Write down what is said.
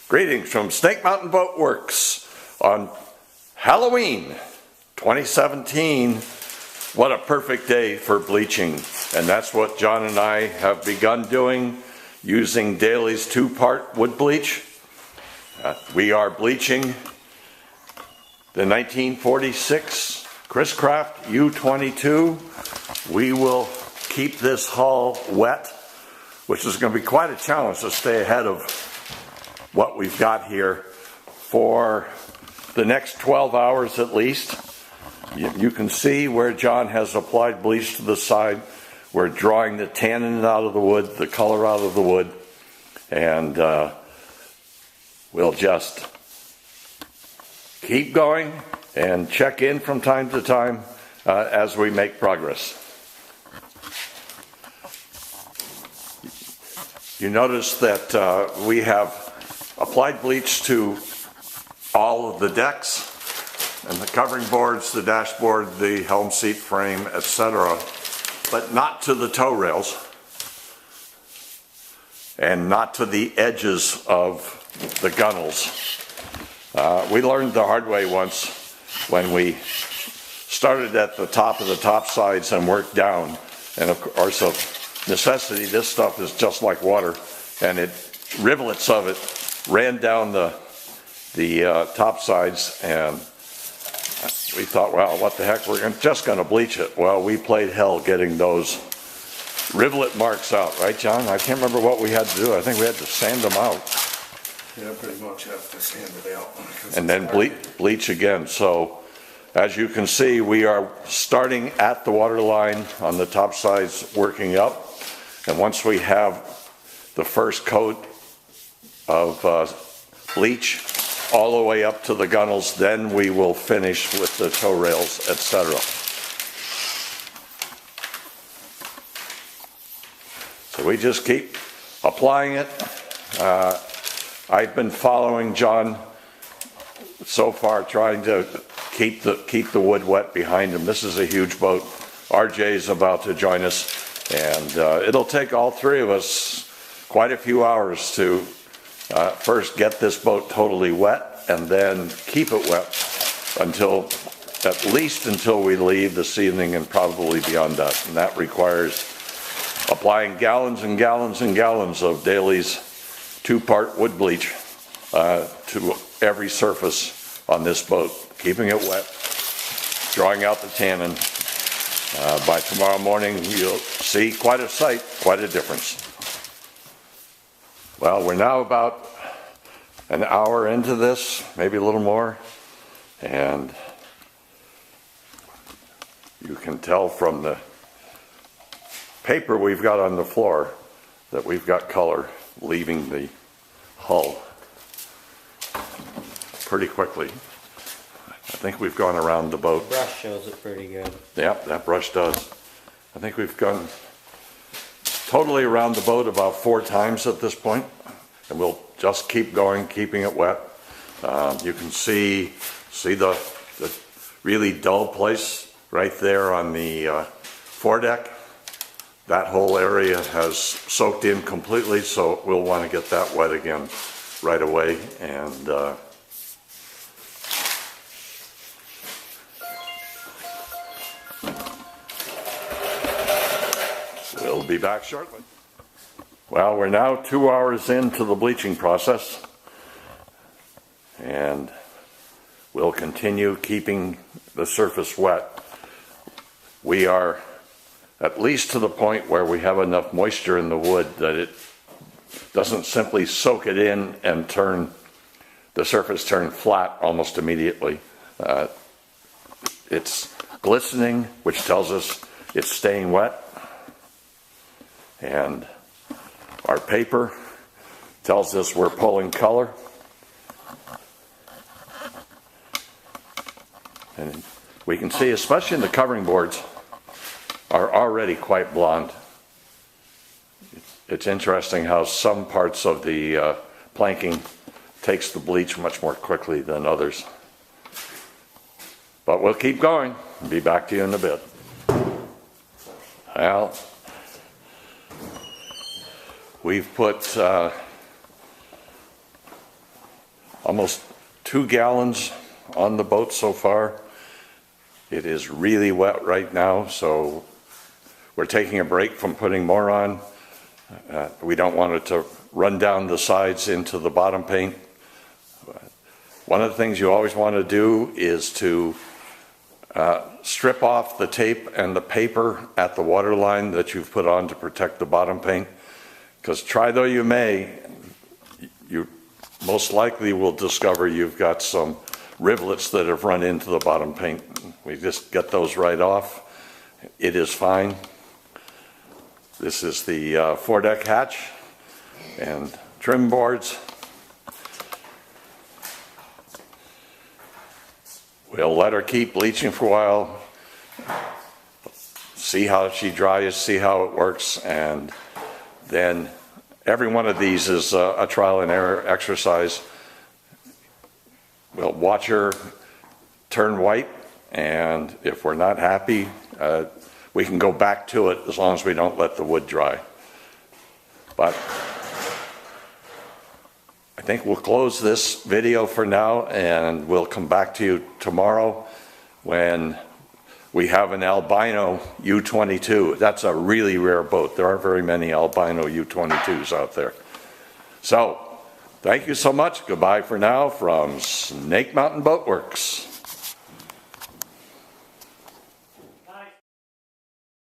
Greetings from Snake Mountain Boat Works on Halloween 2017. What a perfect day for bleaching. And that's what John and I have begun doing using Daly's 2-part wood bleach. We are bleaching the 1946 Chris Craft U22. We will keep this hull wet, which is going to be quite a challenge to stay ahead of what we've got here for the next 12 hours at least. You can see where John has applied bleach to the side. We're drawing the tannin out of the wood, the color out of the wood, and we'll just keep going and check in from time to time as we make progress. You notice that we have applied bleach to all of the decks and the covering boards, the dashboard, the helm seat frame, etc., but not to the tow rails and not to the edges of the gunnels. We learned the hard way once when we started at the top of the top sides and worked down, and of course of necessity this stuff is just like water, and rivulets of it ran down the top sides, and we thought, well, what the heck, we're just going to bleach it. Well, we played hell getting those rivulet marks out, right, John? I can't remember what we had to do. I think we had to sand them out. Yeah, pretty much have to sand it out. And then bleach again. So, as you can see, we are starting at the water line on the top sides, working up. And once we have the first coat of bleach all the way up to the gunnels, then we will finish with the tow rails, etc. So we just keep applying it. I've been following John so far, trying to keep the wood wet behind him. This is a huge boat. RJ is about to join us, and it'll take all three of us quite a few hours to first get this boat totally wet and then keep it wet until, at least until we leave this evening, and probably beyond that. And that requires applying gallons and gallons and gallons of Daly's 2-part wood bleach to every surface on this boat, keeping it wet, drawing out the tannin. By tomorrow morning, you'll see quite a sight, quite a difference. Well, we're now about an hour into this, maybe a little more, and you can tell from the paper we've got on the floor that we've got color leaving the hull pretty quickly. I think we've gone around the boat. The brush shows it pretty good. Yep, that brush does. I think we've gone totally around the boat about 4 times at this point, and we'll just keep going, keeping it wet. You can see the really dull place right there on the foredeck. That whole area has soaked in completely, so we'll want to get that wet again right away. And we'll be back shortly. Well, we're now 2 hours into the bleaching process, and we'll continue keeping the surface wet. We are at least to the point where we have enough moisture in the wood that it doesn't simply soak it in and the surface turn flat almost immediately. It's glistening, which tells us it's staying wet. And our paper tells us we're pulling color. And we can see, especially in the covering boards, are already quite blonde. It's interesting how some parts of the planking takes the bleach much more quickly than others. But we'll keep going and be back to you in a bit. Well, we've put almost 2 gallons on the boat so far. It is really wet right now, so we're taking a break from putting more on. We don't want it to run down the sides into the bottom paint. One of the things you always want to do is to strip off the tape and the paper at the water line that you've put on to protect the bottom paint, because try though you may, you most likely will discover you've got some rivulets that have run into the bottom paint. We just get those right off. It is fine. This is the foredeck hatch and trim boards. We'll let her keep bleaching for a while, see how she dries, see how it works, and then every one of these is a trial and error exercise. We'll watch her turn white, and if we're not happy, we can go back to it as long as we don't let the wood dry. But I think we'll close this video for now, and we'll come back to you tomorrow when we have an albino U22. That's a really rare boat. There aren't very many albino U22s out there. So, thank you so much. Goodbye for now from Snake Mountain Boat Works.